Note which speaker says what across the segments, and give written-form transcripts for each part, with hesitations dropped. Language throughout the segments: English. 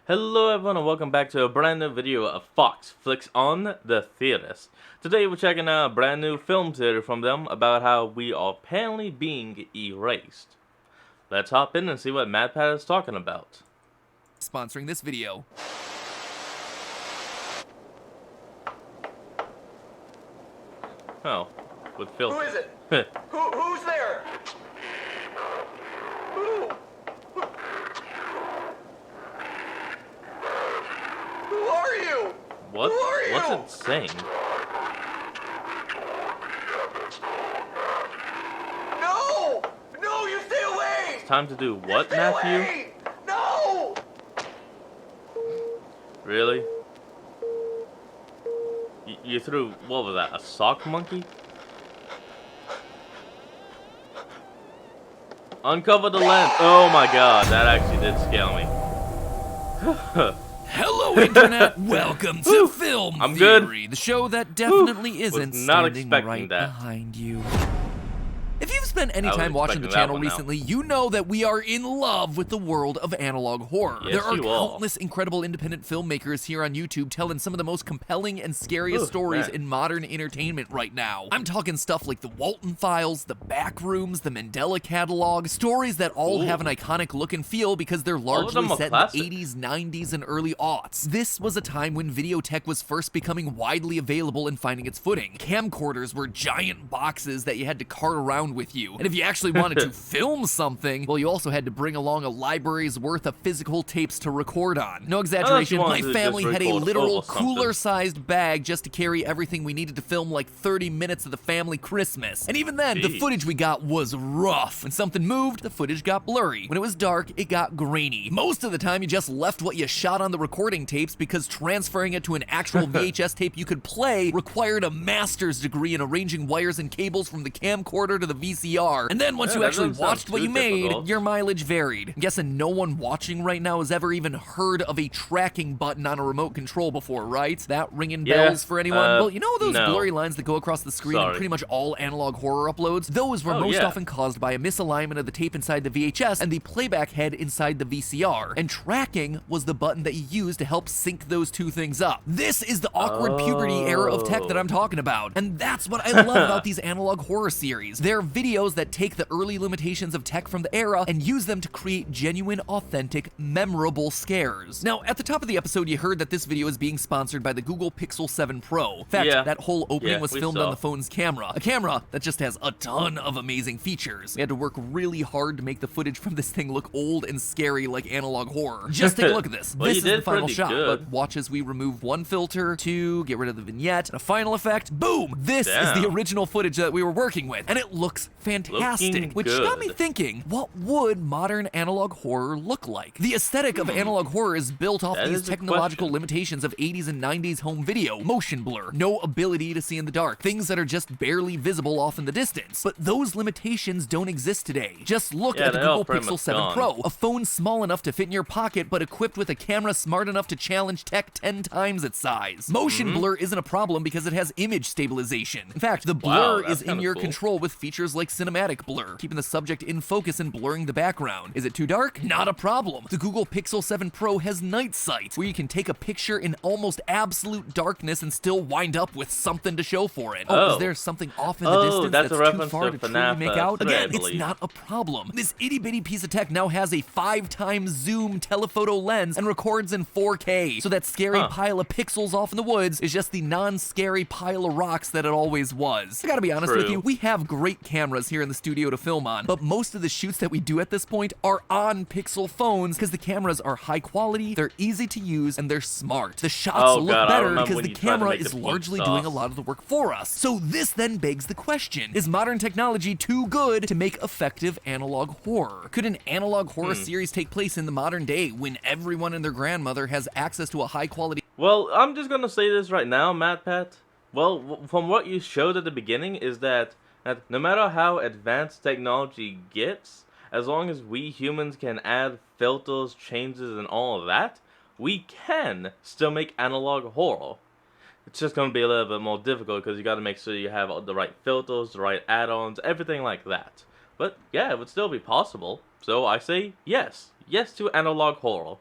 Speaker 1: Hello everyone and welcome back to a brand new video of Fox Flicks on the Theaters. Today we're checking out a brand new film theater from them about how we are apparently being erased. Let's hop in and see what MadPat is talking about.
Speaker 2: Sponsoring this video.
Speaker 1: Oh, with filter.
Speaker 3: Who is it? Who's there? Who? Who are you?
Speaker 1: What?
Speaker 3: Who are you?
Speaker 1: What's it saying?
Speaker 3: No! No, you stay away!
Speaker 1: It's time to do what,
Speaker 3: Stay
Speaker 1: Matthew?
Speaker 3: away! No!
Speaker 1: Really? You threw, what was that, a sock monkey? Uncover the lens. Oh my god, that actually did scare me.
Speaker 2: Hello, Internet. Welcome to Film
Speaker 1: I'm good.
Speaker 2: Theory, the show that definitely
Speaker 1: Was
Speaker 2: isn't
Speaker 1: not
Speaker 2: standing
Speaker 1: expecting
Speaker 2: right
Speaker 1: that.
Speaker 2: behind you. If you've spent any
Speaker 1: I was
Speaker 2: time watching the
Speaker 1: expecting that
Speaker 2: channel
Speaker 1: one now.
Speaker 2: recently, you know that we are in love with the world of analog horror.
Speaker 1: Yes,
Speaker 2: there are
Speaker 1: you are.
Speaker 2: countless incredible independent filmmakers here on YouTube telling some of the most compelling and scariest
Speaker 1: Ooh,
Speaker 2: stories
Speaker 1: man.
Speaker 2: in modern entertainment right now. I'm talking stuff like the Walton Files, the Backrooms, the Mandela Catalog, stories that all
Speaker 1: Ooh.
Speaker 2: have an iconic look and feel because they're
Speaker 1: of
Speaker 2: largely
Speaker 1: them are
Speaker 2: set in
Speaker 1: classic.
Speaker 2: the 80s, 90s, and early aughts. This was a time when video tech was first becoming widely available and finding its footing. Camcorders were giant boxes that you had to cart around with you. And if you actually wanted to film something, well, you also had to bring along a library's worth of physical tapes to record on. No exaggeration,
Speaker 1: wanted
Speaker 2: my
Speaker 1: to just
Speaker 2: family had a
Speaker 1: record
Speaker 2: literal
Speaker 1: over something.
Speaker 2: cooler-sized bag just to carry everything we needed to film like 30 minutes of the family Christmas. And even then, the
Speaker 1: Jeez.
Speaker 2: footage we got was rough. When something moved, the footage got blurry. When it was dark, it got grainy. Most of the time, you just left what you shot on the recording tapes because transferring it to an actual VHS tape you could play required a master's degree in arranging wires and cables from the camcorder to the VCR. And then once
Speaker 1: Yeah,
Speaker 2: you
Speaker 1: that
Speaker 2: actually
Speaker 1: doesn't sound
Speaker 2: watched what
Speaker 1: too
Speaker 2: you made,
Speaker 1: difficult.
Speaker 2: your mileage varied. I'm guessing no one watching right now has ever even heard of a tracking button on a remote control before, right? That ringing
Speaker 1: Yeah,
Speaker 2: bells for anyone? Well, you know those
Speaker 1: no.
Speaker 2: blurry lines that go across the screen in
Speaker 1: Sorry.
Speaker 2: pretty much all analog horror uploads? Those were
Speaker 1: Oh,
Speaker 2: most
Speaker 1: yeah.
Speaker 2: often caused by a misalignment of the tape inside the VHS and the playback head inside the VCR. And tracking was the button that you used to help sync those two things up. This is the awkward puberty era of tech that I'm talking about. And that's what I love about these analog horror series. They're videos that take the early limitations of tech from the era and use them to create genuine, authentic, memorable scares. Now, at the top of the episode, you heard that this video is being sponsored by the Google Pixel 7 Pro. In fact,
Speaker 1: Yeah.
Speaker 2: that whole opening
Speaker 1: Yeah,
Speaker 2: was
Speaker 1: we
Speaker 2: filmed
Speaker 1: saw.
Speaker 2: on the phone's camera. A camera that just has a ton of amazing features. We had to work really hard to make the footage from this thing look old and scary like analog horror. Just take a look at this.
Speaker 1: Well,
Speaker 2: This
Speaker 1: you
Speaker 2: is the
Speaker 1: did
Speaker 2: final
Speaker 1: pretty
Speaker 2: shot,
Speaker 1: good.
Speaker 2: but watch as we remove one filter, two, get rid of the vignette, and a final effect. Boom! This is
Speaker 1: Damn.
Speaker 2: the original footage that we were working with, and it looks fantastic.
Speaker 1: Looking
Speaker 2: Which got me
Speaker 1: good.
Speaker 2: thinking, what would modern analog horror look like? The aesthetic of analog horror is built off
Speaker 1: That
Speaker 2: these
Speaker 1: is a
Speaker 2: technological
Speaker 1: question.
Speaker 2: limitations of 80s and 90s home video, motion blur, no ability to see in the dark, things that are just barely visible off in the distance. But those limitations don't exist today. Just look
Speaker 1: Yeah,
Speaker 2: at the
Speaker 1: they're all
Speaker 2: Google
Speaker 1: pretty
Speaker 2: Pixel
Speaker 1: much
Speaker 2: 7
Speaker 1: gone.
Speaker 2: Pro, a phone small enough to fit in your pocket but equipped with a camera smart enough to challenge tech 10 times its size. Motion
Speaker 1: Mm-hmm.
Speaker 2: blur isn't a problem because it has image stabilization. In fact, the
Speaker 1: Wow,
Speaker 2: blur
Speaker 1: that's
Speaker 2: is in
Speaker 1: kinda
Speaker 2: your
Speaker 1: cool.
Speaker 2: control with features like cinematic blur, keeping the subject in focus and blurring the background. Is it too dark? Not a problem. The Google Pixel 7 Pro has night sight, where you can take a picture in almost absolute darkness and still wind up with something to show for it. Oh,
Speaker 1: Oh.
Speaker 2: is there something off in the
Speaker 1: Oh,
Speaker 2: distance
Speaker 1: that's a
Speaker 2: too
Speaker 1: reference
Speaker 2: far
Speaker 1: to
Speaker 2: to truly
Speaker 1: FNAF,
Speaker 2: make out?
Speaker 1: 3, I
Speaker 2: Again, it's
Speaker 1: believe.
Speaker 2: not a problem. This itty-bitty piece of tech now has a 5x zoom telephoto lens and records in 4K, so that scary
Speaker 1: Huh.
Speaker 2: pile of pixels off in the woods is just the non-scary pile of rocks that it always was. I gotta be honest with
Speaker 1: True.
Speaker 2: you, we have great cameras here in the studio to film on, but most of the shoots that we do at this point are on Pixel phones because the cameras are high quality, they're easy to use, and they're smart. The shots
Speaker 1: Oh,
Speaker 2: look
Speaker 1: God, I
Speaker 2: better
Speaker 1: remember
Speaker 2: because
Speaker 1: when
Speaker 2: the
Speaker 1: you tried to
Speaker 2: camera
Speaker 1: make
Speaker 2: is
Speaker 1: the pink
Speaker 2: largely
Speaker 1: sauce.
Speaker 2: doing a lot of the work for us. So this then begs the question, is modern technology too good to make effective analog horror? Could an analog horror series take place in the modern day when everyone and their grandmother has access to a high quality
Speaker 1: Well, I'm just gonna say this right now, MadPat. Well, from what you showed at the beginning is that no matter how advanced technology gets, as long as we humans can add filters, changes, and all of that, we can still make analog horror. It's just gonna be a little bit more difficult because you gotta make sure you have the right filters, the right add-ons, everything like that. But yeah, it would still be possible. So I say yes. Yes to analog horror.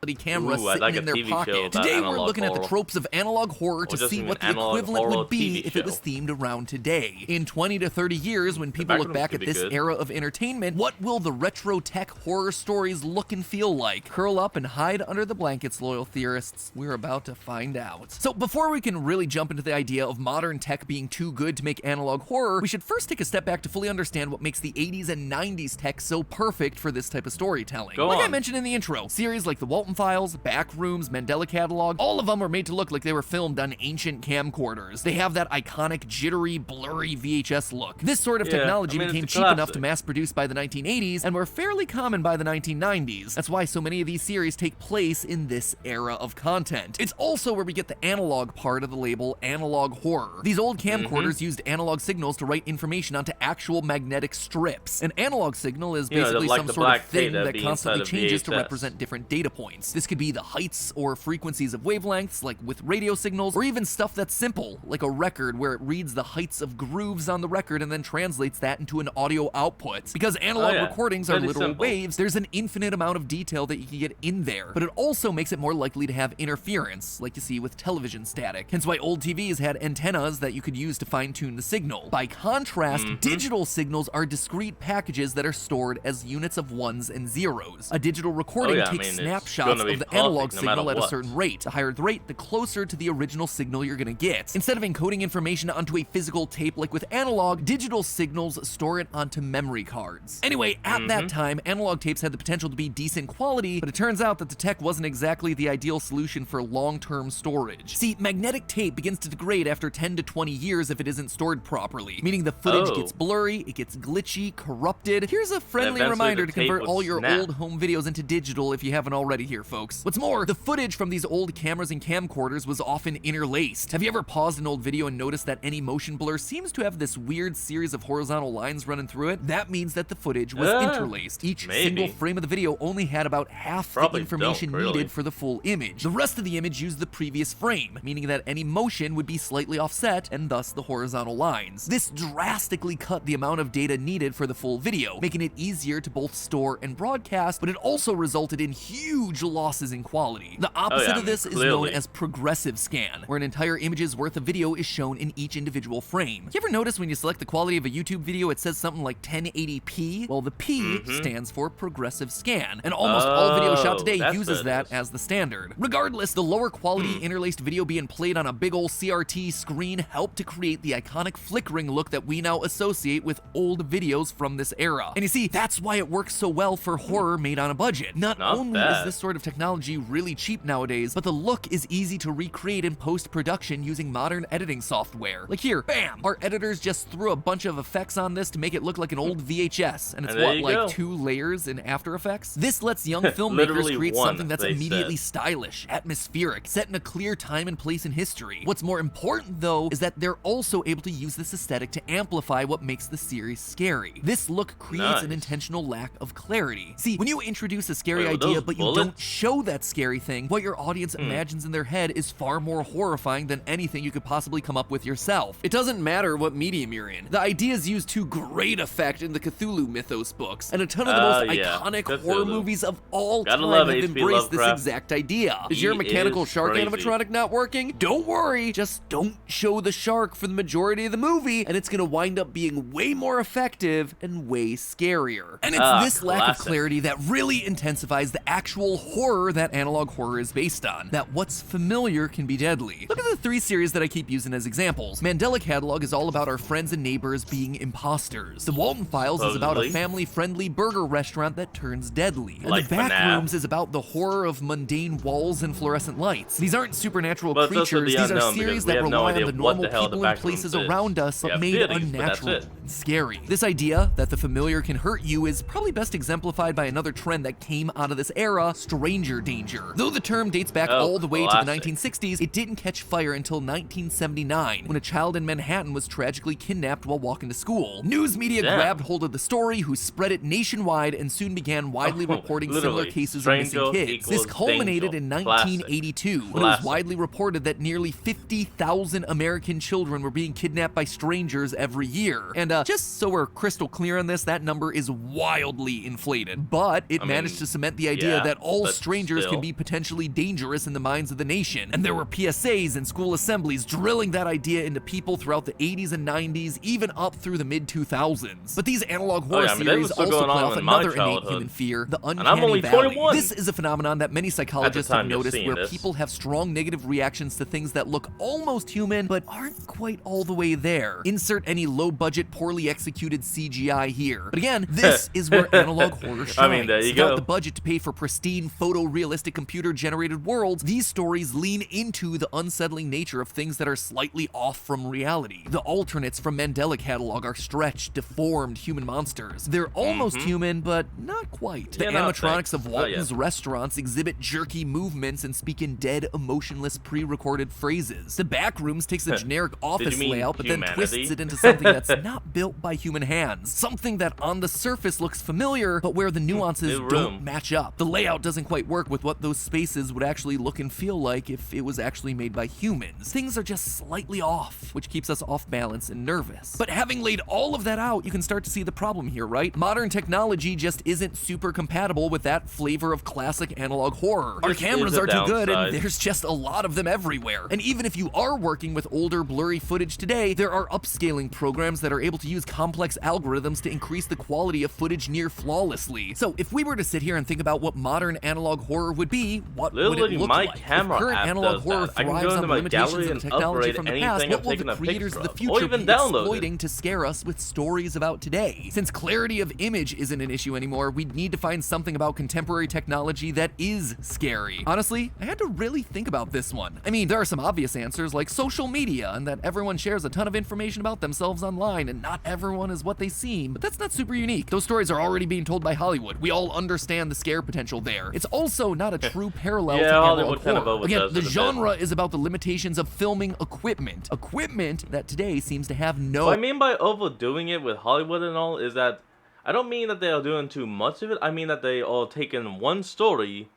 Speaker 2: camera
Speaker 1: Ooh, I'd
Speaker 2: sitting
Speaker 1: like
Speaker 2: in
Speaker 1: a
Speaker 2: their
Speaker 1: TV
Speaker 2: pocket.
Speaker 1: show about
Speaker 2: Today we're
Speaker 1: analog
Speaker 2: looking at the
Speaker 1: horror.
Speaker 2: tropes of analog horror to
Speaker 1: just
Speaker 2: see
Speaker 1: even
Speaker 2: what the
Speaker 1: analog
Speaker 2: equivalent
Speaker 1: horror
Speaker 2: would be
Speaker 1: TV
Speaker 2: if it was
Speaker 1: show.
Speaker 2: themed around today. In 20 to 30 years, when people look
Speaker 1: backgrounds
Speaker 2: back
Speaker 1: could
Speaker 2: at
Speaker 1: be
Speaker 2: this
Speaker 1: good.
Speaker 2: era of entertainment, what will the retro tech horror stories look and feel like? Curl up and hide under the blankets, loyal theorists. We're about to find out. So before we can really jump into the idea of modern tech being too good to make analog horror, we should first take a step back to fully understand what makes the 80s and 90s tech so perfect for this type of storytelling.
Speaker 1: Go
Speaker 2: Like I
Speaker 1: on.
Speaker 2: mentioned in the intro, series like The Walton Files, Backrooms, Mandela Catalog, all of them were made to look like they were filmed on ancient camcorders. They have that iconic, jittery, blurry VHS look. This sort of
Speaker 1: Yeah,
Speaker 2: technology
Speaker 1: I mean,
Speaker 2: became
Speaker 1: it's a
Speaker 2: cheap enough
Speaker 1: classic.
Speaker 2: to mass produce by the 1980s and were fairly common by the 1990s. That's why so many of these series take place in this era of content. It's also where we get the analog part of the label analog horror. These old camcorders used analog signals to write information onto actual magnetic strips. An analog signal is
Speaker 1: You know,
Speaker 2: basically
Speaker 1: like
Speaker 2: some
Speaker 1: the
Speaker 2: sort of
Speaker 1: black tape
Speaker 2: thing
Speaker 1: that'd
Speaker 2: that
Speaker 1: be
Speaker 2: constantly
Speaker 1: inside of
Speaker 2: changes to
Speaker 1: VHS.
Speaker 2: represent different data points. This could be the heights or frequencies of wavelengths, like with radio signals, or even stuff that's simple, like a record where it reads the heights of grooves on the record and then translates that into an audio output. Because analog
Speaker 1: yeah.
Speaker 2: recordings are
Speaker 1: Pretty
Speaker 2: literal
Speaker 1: simple.
Speaker 2: waves, there's an infinite amount of detail that you can get in there, but it also makes it more likely to have interference, like you see with television static. Hence why old TVs had antennas that you could use to fine-tune the signal. By contrast, digital signals are discrete packages that are stored as units of ones and zeros. A digital recording
Speaker 1: yeah, I
Speaker 2: takes
Speaker 1: mean, it's
Speaker 2: snapshots
Speaker 1: gonna be
Speaker 2: of the
Speaker 1: perfect
Speaker 2: analog
Speaker 1: no matter
Speaker 2: signal at a
Speaker 1: what.
Speaker 2: certain rate. The higher the rate, the closer to the original signal you're gonna get. Instead of encoding information onto a physical tape like with analog, digital signals store it onto memory cards. Anyway, at that time, analog tapes had the potential to be decent quality, but it turns out that the tech wasn't exactly the ideal solution for long-term storage. See, magnetic tape begins to degrade after 10 to 20 years if it isn't stored properly, meaning the footage
Speaker 1: Oh.
Speaker 2: gets blurry, it gets glitchy, corrupted. Here's a friendly
Speaker 1: eventually
Speaker 2: reminder
Speaker 1: the
Speaker 2: to convert
Speaker 1: tape would
Speaker 2: all your
Speaker 1: snap.
Speaker 2: old home videos into digital if you haven't already here, folks. What's more, the footage from these old cameras and camcorders was often interlaced. Have you ever paused an old video and noticed that any motion blur seems to have this weird series of horizontal lines running through it? That means that the footage was interlaced. Each
Speaker 1: maybe.
Speaker 2: single frame of the video only had about half
Speaker 1: Probably
Speaker 2: the information
Speaker 1: don't, really.
Speaker 2: needed for the full image. The rest of the image used the previous frame, meaning that any motion would be slightly offset and thus the horizontal lines. This drastically cut the amount of data needed for the full video, making it easier to both store and broadcast, but it also resulted in huge losses in quality. The opposite
Speaker 1: I
Speaker 2: of this
Speaker 1: mean,
Speaker 2: is known
Speaker 1: clearly.
Speaker 2: as progressive scan, where an entire image's worth of video is shown in each individual frame. You ever notice when you select the quality of a YouTube video, it says something like 1080p? Well, the P stands for progressive scan, and almost all video shot
Speaker 1: Oh,
Speaker 2: today
Speaker 1: that's
Speaker 2: uses
Speaker 1: what it
Speaker 2: that
Speaker 1: is.
Speaker 2: as the standard. Regardless, the lower quality interlaced video being played on a big ol' CRT screen helped to create the iconic flickering look that we now associate with old videos from this era. And you see, that's why it works so well for horror made on a budget. Not
Speaker 1: Not
Speaker 2: only is
Speaker 1: bad.
Speaker 2: this sort of technology really cheap nowadays, but the look is easy to recreate in post-production using modern editing software. Like here, bam! Our editors just threw a bunch of effects on this to make it look like an old VHS, and it's
Speaker 1: And there
Speaker 2: what,
Speaker 1: you
Speaker 2: like
Speaker 1: go.
Speaker 2: 2 layers in After Effects? This lets young filmmakers
Speaker 1: Literally
Speaker 2: create
Speaker 1: one,
Speaker 2: something that's
Speaker 1: they
Speaker 2: immediately
Speaker 1: said.
Speaker 2: stylish, atmospheric, set in a clear time and place in history. What's more important, though, is that they're also able to use this aesthetic to amplify what makes the series scary. This look creates an
Speaker 1: Nice.
Speaker 2: intentional lack of clarity. See, when you introduce a scary
Speaker 1: Wait, were
Speaker 2: idea,
Speaker 1: those
Speaker 2: but you
Speaker 1: bullets?
Speaker 2: don't show that scary thing, what your audience imagines in their head is far more horrifying than anything you could possibly come up with yourself. It doesn't matter what medium you're in. The ideas used to great effect in the Cthulhu Mythos books, and a ton of the most
Speaker 1: yeah,
Speaker 2: iconic horror
Speaker 1: Cthulhu.
Speaker 2: movies of all
Speaker 1: Gotta
Speaker 2: time
Speaker 1: love
Speaker 2: have
Speaker 1: H.P.
Speaker 2: embraced this
Speaker 1: Lovecraft.
Speaker 2: exact idea. Is
Speaker 1: He
Speaker 2: your mechanical
Speaker 1: is
Speaker 2: shark
Speaker 1: crazy.
Speaker 2: animatronic not working? Don't worry, just don't show the shark for the majority of the movie, and it's gonna wind up being way more effective and way scarier. And it's this lack of
Speaker 1: classic.
Speaker 2: clarity that really intensifies the actual horror that analog horror is based on. That what's familiar can be deadly. Look at the 3 series that I keep using as examples. Mandela Catalog is all about our friends and neighbors being imposters. The Walton Files is about a
Speaker 1: Supposedly.
Speaker 2: family-friendly burger restaurant that turns deadly. And
Speaker 1: Like
Speaker 2: the
Speaker 1: FNAF.
Speaker 2: Backrooms is about the horror of mundane walls and fluorescent lights. These aren't supernatural
Speaker 1: But it's also
Speaker 2: creatures.
Speaker 1: the
Speaker 2: These are
Speaker 1: unknown,
Speaker 2: series
Speaker 1: because we
Speaker 2: that
Speaker 1: have no
Speaker 2: rely
Speaker 1: idea
Speaker 2: on the
Speaker 1: what
Speaker 2: normal
Speaker 1: the hell the
Speaker 2: people and
Speaker 1: Backrooms
Speaker 2: places
Speaker 1: is.
Speaker 2: around us,
Speaker 1: We
Speaker 2: but
Speaker 1: have
Speaker 2: made
Speaker 1: theories, but
Speaker 2: unnatural
Speaker 1: that's it.
Speaker 2: and scary. This idea that the familiar can hurt you is probably best exemplified by another trend that came out of this era, stranger danger. Though the term dates back
Speaker 1: Oh,
Speaker 2: all the way to the
Speaker 1: classic.
Speaker 2: 1960s, it didn't catch fire until 1979, when a child in Manhattan was tragically kidnapped while walking to school. News media
Speaker 1: Damn.
Speaker 2: grabbed hold of the story, who spread it nationwide, and soon began widely
Speaker 1: Oh,
Speaker 2: reporting similar
Speaker 1: literally.
Speaker 2: cases of missing
Speaker 1: Stranger
Speaker 2: kids. This
Speaker 1: equals
Speaker 2: culminated
Speaker 1: danger.
Speaker 2: in
Speaker 1: Classic.
Speaker 2: 1982, when it was
Speaker 1: Classic.
Speaker 2: widely reported that nearly 50,000 American children were being kidnapped by strangers every year. And just so we're crystal clear on this, that number is wildly inflated. But it
Speaker 1: I
Speaker 2: managed
Speaker 1: mean,
Speaker 2: to cement the idea
Speaker 1: yeah,
Speaker 2: that all
Speaker 1: but
Speaker 2: strangers
Speaker 1: still.
Speaker 2: can be potentially dangerous in the minds of the nation. And there were PSAs and school assemblies drilling that idea into people throughout the 80s and 90s, even up through the mid-2000s. But these analog horror
Speaker 1: that
Speaker 2: series
Speaker 1: was still
Speaker 2: also
Speaker 1: going
Speaker 2: play
Speaker 1: on
Speaker 2: off
Speaker 1: in my
Speaker 2: another innate
Speaker 1: childhood.
Speaker 2: human fear, the
Speaker 1: I'm
Speaker 2: uncanny
Speaker 1: only
Speaker 2: valley.
Speaker 1: 21.
Speaker 2: This is a phenomenon that many psychologists have
Speaker 1: time you're
Speaker 2: noticed
Speaker 1: seeing
Speaker 2: where
Speaker 1: this.
Speaker 2: people have strong negative reactions to things that look almost human, but aren't quite all the way there. Insert any low-budget, poorly executed CGI here. But again, this is where analog horror shines.
Speaker 1: I mean, there you
Speaker 2: Without
Speaker 1: go.
Speaker 2: the budget to pay for pristine, photorealistic computer-generated worlds, these stories lean into the unsettling nature of things that are slightly off from reality. The alternates from Mandela Catalog are stretched, deformed human monsters. They're almost human, but not quite. The
Speaker 1: Yeah, no,
Speaker 2: animatronics
Speaker 1: thanks.
Speaker 2: of
Speaker 1: Not
Speaker 2: Walton's
Speaker 1: yet.
Speaker 2: restaurants exhibit jerky movements and speak in dead, emotionless, pre-recorded phrases. The back rooms takes a generic office
Speaker 1: mean
Speaker 2: layout, but then
Speaker 1: humanity?
Speaker 2: twists it into something that's not built by human hands. Something that on the surface looks familiar, but where the nuances
Speaker 1: New
Speaker 2: don't
Speaker 1: room.
Speaker 2: match up. The layout doesn't quite work with what those spaces would actually look and feel like if it was actually made by humans. Things are just slightly off, which keeps us off balance and nervous. But having laid all of that out, you can start to see the problem here, right? Modern technology just isn't super compatible with that flavor of classic analog horror. Our
Speaker 1: This
Speaker 2: cameras
Speaker 1: is a
Speaker 2: are too good, and
Speaker 1: downside.
Speaker 2: there's just a lot of them everywhere. And even if you are working with older, blurry footage today, there are upscaling programs that are able to use complex algorithms to increase the quality of footage near flawlessly. So if we were to sit here and think about what modern analog horror would be, what would it
Speaker 1: Literally,
Speaker 2: look
Speaker 1: my
Speaker 2: like?
Speaker 1: camera
Speaker 2: If current
Speaker 1: app
Speaker 2: analog
Speaker 1: does
Speaker 2: horror
Speaker 1: that. I can go
Speaker 2: thrives
Speaker 1: into
Speaker 2: on the
Speaker 1: my
Speaker 2: limitations
Speaker 1: gallery
Speaker 2: of
Speaker 1: and
Speaker 2: technology
Speaker 1: upgrade
Speaker 2: from the
Speaker 1: anything
Speaker 2: past,
Speaker 1: I've
Speaker 2: what will
Speaker 1: taken
Speaker 2: the
Speaker 1: a
Speaker 2: creators of
Speaker 1: picture
Speaker 2: the
Speaker 1: of, or
Speaker 2: future
Speaker 1: even
Speaker 2: be
Speaker 1: downloaded.
Speaker 2: exploiting to scare us with stories about today? Since clarity of image isn't an issue anymore, we'd need to find something about contemporary technology that is scary. Honestly, I had to really think about this one. I mean, there are some obvious answers like social media and that everyone shares a ton of information about themselves online and not everyone is what they seem, but that's not super unique. Those stories are already being told by Hollywood. We all understand the scare potential there. It's also not a true parallel
Speaker 1: Yeah,
Speaker 2: to
Speaker 1: Hollywood
Speaker 2: analog
Speaker 1: kind of
Speaker 2: horror. Again,
Speaker 1: overdoes
Speaker 2: the
Speaker 1: it a bit.
Speaker 2: genre is about the limitations of filming equipment. Equipment that today seems to have no
Speaker 1: What I mean by overdoing it with Hollywood and all is that I don't mean that they are doing too much of it. I mean that they are taking one story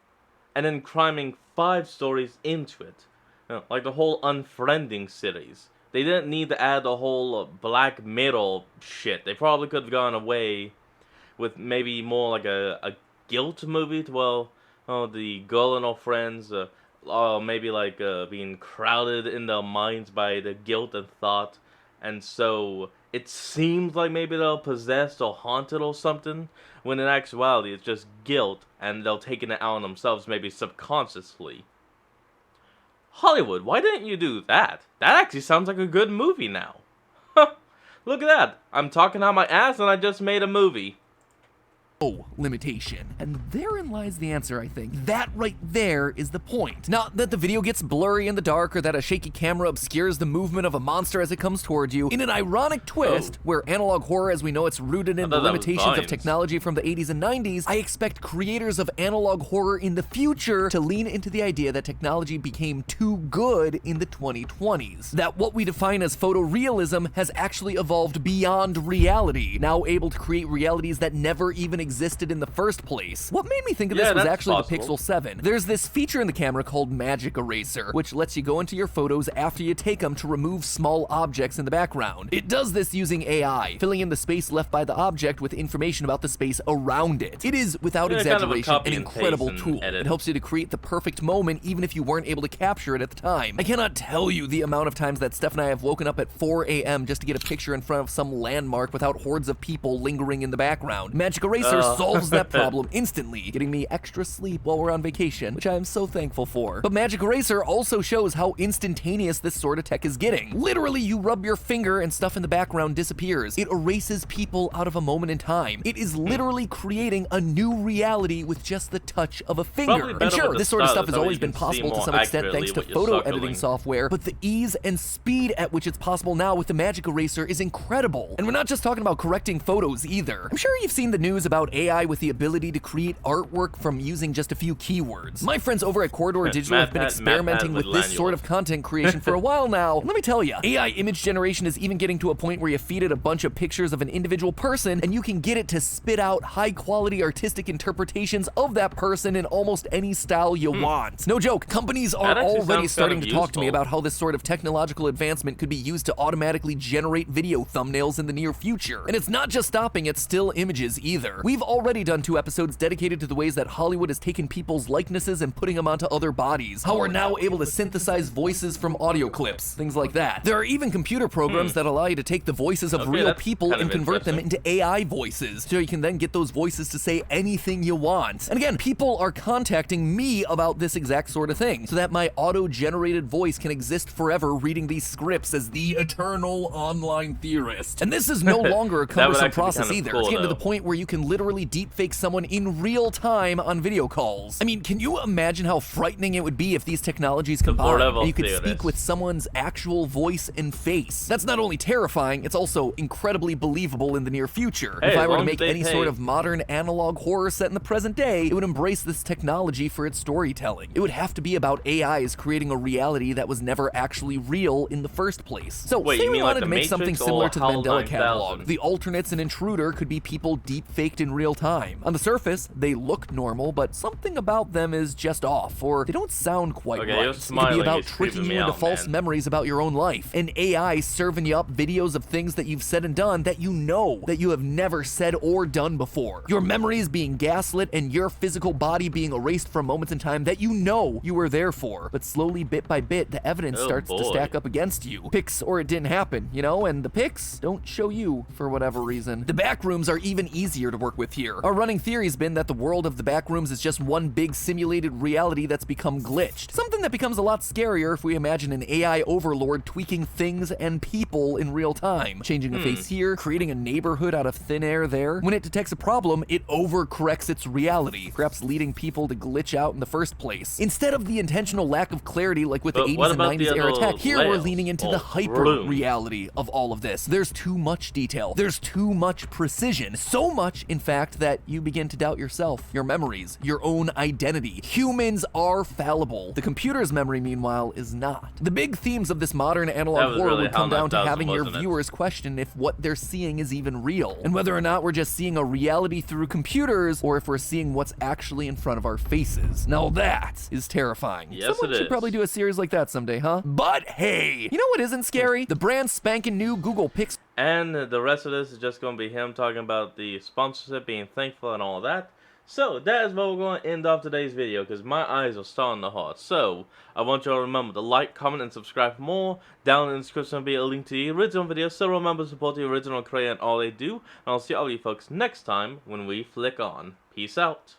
Speaker 1: and then cramming 5 stories into it. You know, like the whole Unfriending series. They didn't need to add the whole Black Mirror shit. They probably could have gone away with maybe more like a guilt movie to, well, the girl and her friends, maybe like being crowded in their minds by the guilt and thought. And so it seems like maybe they're possessed or haunted or something, when in actuality it's just guilt and they're taking it out on themselves maybe subconsciously. Hollywood, why didn't you do that? That actually sounds like a good movie now. Look at that. I'm talking out my ass and I just made a movie.
Speaker 2: limitation. And therein lies the answer, I think. That right there is the point. Not that the video gets blurry in the dark or that a shaky camera obscures the movement of a monster as it comes towards you. In an ironic twist, where analog horror as we know it's rooted in the
Speaker 1: thought that was
Speaker 2: limitations of
Speaker 1: Vines.
Speaker 2: technology from the 80s and 90s, I expect creators of analog horror in the future to lean into the idea that technology became too good in the 2020s. That what we define as photorealism has actually evolved beyond reality, now able to create realities that never even existed in the first place. What made me think of
Speaker 1: Yeah,
Speaker 2: this was
Speaker 1: that's
Speaker 2: actually
Speaker 1: possible.
Speaker 2: the Pixel 7. There's this feature in the camera called Magic Eraser, which lets you go into your photos after you take them to remove small objects in the background. It does this using AI, filling in the space left by the object with information about the space around it. It is, without
Speaker 1: Yeah, kind of a
Speaker 2: exaggeration,
Speaker 1: copy
Speaker 2: an
Speaker 1: and paste
Speaker 2: incredible
Speaker 1: and
Speaker 2: tool.
Speaker 1: edit.
Speaker 2: It helps you to create the perfect moment even if you weren't able to capture it at the time. I cannot tell you the amount of times that Steph and I have woken up at 4 a.m. just to get a picture in front of some landmark without hordes of people lingering in the background. Magic Eraser solves that problem instantly, getting me extra sleep while we're on vacation, which I am so thankful for. But Magic Eraser also shows how instantaneous this sort of tech is getting. Literally, you rub your finger and stuff in the background disappears. It erases people out of a moment in time. It is literally creating a new reality with just the touch of a finger.
Speaker 1: Probably
Speaker 2: And
Speaker 1: better
Speaker 2: sure,
Speaker 1: with
Speaker 2: this
Speaker 1: the
Speaker 2: sort of
Speaker 1: style,
Speaker 2: stuff has
Speaker 1: that way
Speaker 2: always
Speaker 1: you
Speaker 2: been
Speaker 1: can see
Speaker 2: possible to
Speaker 1: more
Speaker 2: some extent
Speaker 1: accurately
Speaker 2: thanks to
Speaker 1: what you're
Speaker 2: photo
Speaker 1: circling.
Speaker 2: editing software, but the ease and speed at which it's possible now with the Magic Eraser is incredible. And we're not just talking about correcting photos either. I'm sure you've seen the news about AI with the ability to create artwork from using just a few keywords. My friends over at Corridor Digital have been experimenting with this sort of content creation for a while now. Let me tell you, AI image generation is even getting to a point where you feed it a bunch of pictures of an individual person and you can get it to spit out high quality artistic interpretations of that person in almost any style you want. No joke, companies are
Speaker 1: That actually
Speaker 2: already
Speaker 1: sounds
Speaker 2: starting
Speaker 1: kind
Speaker 2: to
Speaker 1: of
Speaker 2: talk to me
Speaker 1: useful.
Speaker 2: about how this sort of technological advancement could be used to automatically generate video thumbnails in the near future. And it's not just stopping at still images either. We've We've already done 2 episodes dedicated to the ways that Hollywood has taken people's likenesses and putting them onto other bodies. How we're now able to synthesize voices from audio clips, things like that. There are even computer programs that allow you to take the voices of real
Speaker 1: that's
Speaker 2: people
Speaker 1: kind
Speaker 2: and
Speaker 1: of
Speaker 2: convert them into AI voices, so you can then get those voices to say anything you want. And again, people are contacting me about this exact sort of thing, so that my auto-generated voice can exist forever reading these scripts as the eternal online theorist. And this is no longer a cumbersome
Speaker 1: actually be
Speaker 2: process
Speaker 1: kind of
Speaker 2: either.
Speaker 1: cool,
Speaker 2: It's getting to the
Speaker 1: though.
Speaker 2: point where you can literally deepfake someone in real time on video calls. I mean, can you imagine how frightening it would be if these technologies combined
Speaker 1: forever
Speaker 2: and you could
Speaker 1: theorist.
Speaker 2: speak with someone's actual voice and face? That's not only terrifying, it's also incredibly believable in the near future.
Speaker 1: Hey,
Speaker 2: If I
Speaker 1: as
Speaker 2: were to
Speaker 1: long as
Speaker 2: make
Speaker 1: they
Speaker 2: any
Speaker 1: pay.
Speaker 2: sort of modern analog horror set in the present day, it would embrace this technology for its storytelling. It would have to be about AIs creating a reality that was never actually real in the first place. So,
Speaker 1: Wait,
Speaker 2: say
Speaker 1: you
Speaker 2: we
Speaker 1: mean like
Speaker 2: wanted
Speaker 1: The
Speaker 2: to make something
Speaker 1: Matrix
Speaker 2: similar
Speaker 1: or
Speaker 2: to the
Speaker 1: HAL
Speaker 2: Mandela
Speaker 1: 9000?
Speaker 2: Catalog. The alternates and Intruder could be people deep-faked in real time. On the surface, they look normal, but something about them is just off, or they don't sound quite
Speaker 1: Okay,
Speaker 2: right.
Speaker 1: you're
Speaker 2: It could
Speaker 1: smiling,
Speaker 2: be about
Speaker 1: it's creeping
Speaker 2: tricking
Speaker 1: me
Speaker 2: you into
Speaker 1: out,
Speaker 2: false
Speaker 1: man.
Speaker 2: memories about your own life. An AI serving you up videos of things that you've said and done that you know that you have never said or done before. Your memories being gaslit and your physical body being erased from moments in time that you know you were there for. But slowly, bit by bit, the evidence
Speaker 1: Oh,
Speaker 2: starts to
Speaker 1: boy.
Speaker 2: stack up against you. Pics or it didn't happen, you know? And the pics don't show you for whatever reason. The backrooms are even easier to work with here. Our running theory's been that the world of the backrooms is just one big simulated reality that's become glitched. Something that becomes a lot scarier if we imagine an AI overlord tweaking things and people in real time. Changing a face here, creating a neighborhood out of thin air there. When it detects a problem, it overcorrects its reality, perhaps leading people to glitch out in the first place. Instead of the intentional lack of clarity like with the
Speaker 1: But
Speaker 2: 80s
Speaker 1: what
Speaker 2: and
Speaker 1: about the
Speaker 2: 90s era
Speaker 1: other
Speaker 2: tech, here we're
Speaker 1: layers
Speaker 2: leaning into
Speaker 1: or
Speaker 2: the hyper
Speaker 1: rooms?
Speaker 2: reality of all of this. There's too much detail. There's too much precision. So much, in fact, that you begin to doubt yourself, your memories, your own identity. Humans are fallible. The computer's memory, meanwhile, is not. The big themes of this modern
Speaker 1: That
Speaker 2: analog
Speaker 1: was
Speaker 2: horror
Speaker 1: really
Speaker 2: would come
Speaker 1: HAL
Speaker 2: down to
Speaker 1: 9000,
Speaker 2: having your
Speaker 1: wasn't it?
Speaker 2: viewers question if what they're seeing is even real, and whether or not we're just seeing a reality through computers, or if we're seeing what's actually in front of our faces. Now that is terrifying.
Speaker 1: Yes,
Speaker 2: Someone
Speaker 1: it
Speaker 2: should
Speaker 1: is.
Speaker 2: probably do a series like that someday, huh? But hey, you know what isn't scary? The brand spanking new Google Pixel.
Speaker 1: And the rest of this is just going to be him talking about the sponsorship, being thankful and all that. So, that is where we're going to end off today's video, because my eyes are starting to hurt. So, I want you all to remember to like, comment, and subscribe for more. Down in the description will be a link to the original video, so remember to support the original creator and all they do. And I'll see all you folks next time when we flick on. Peace out.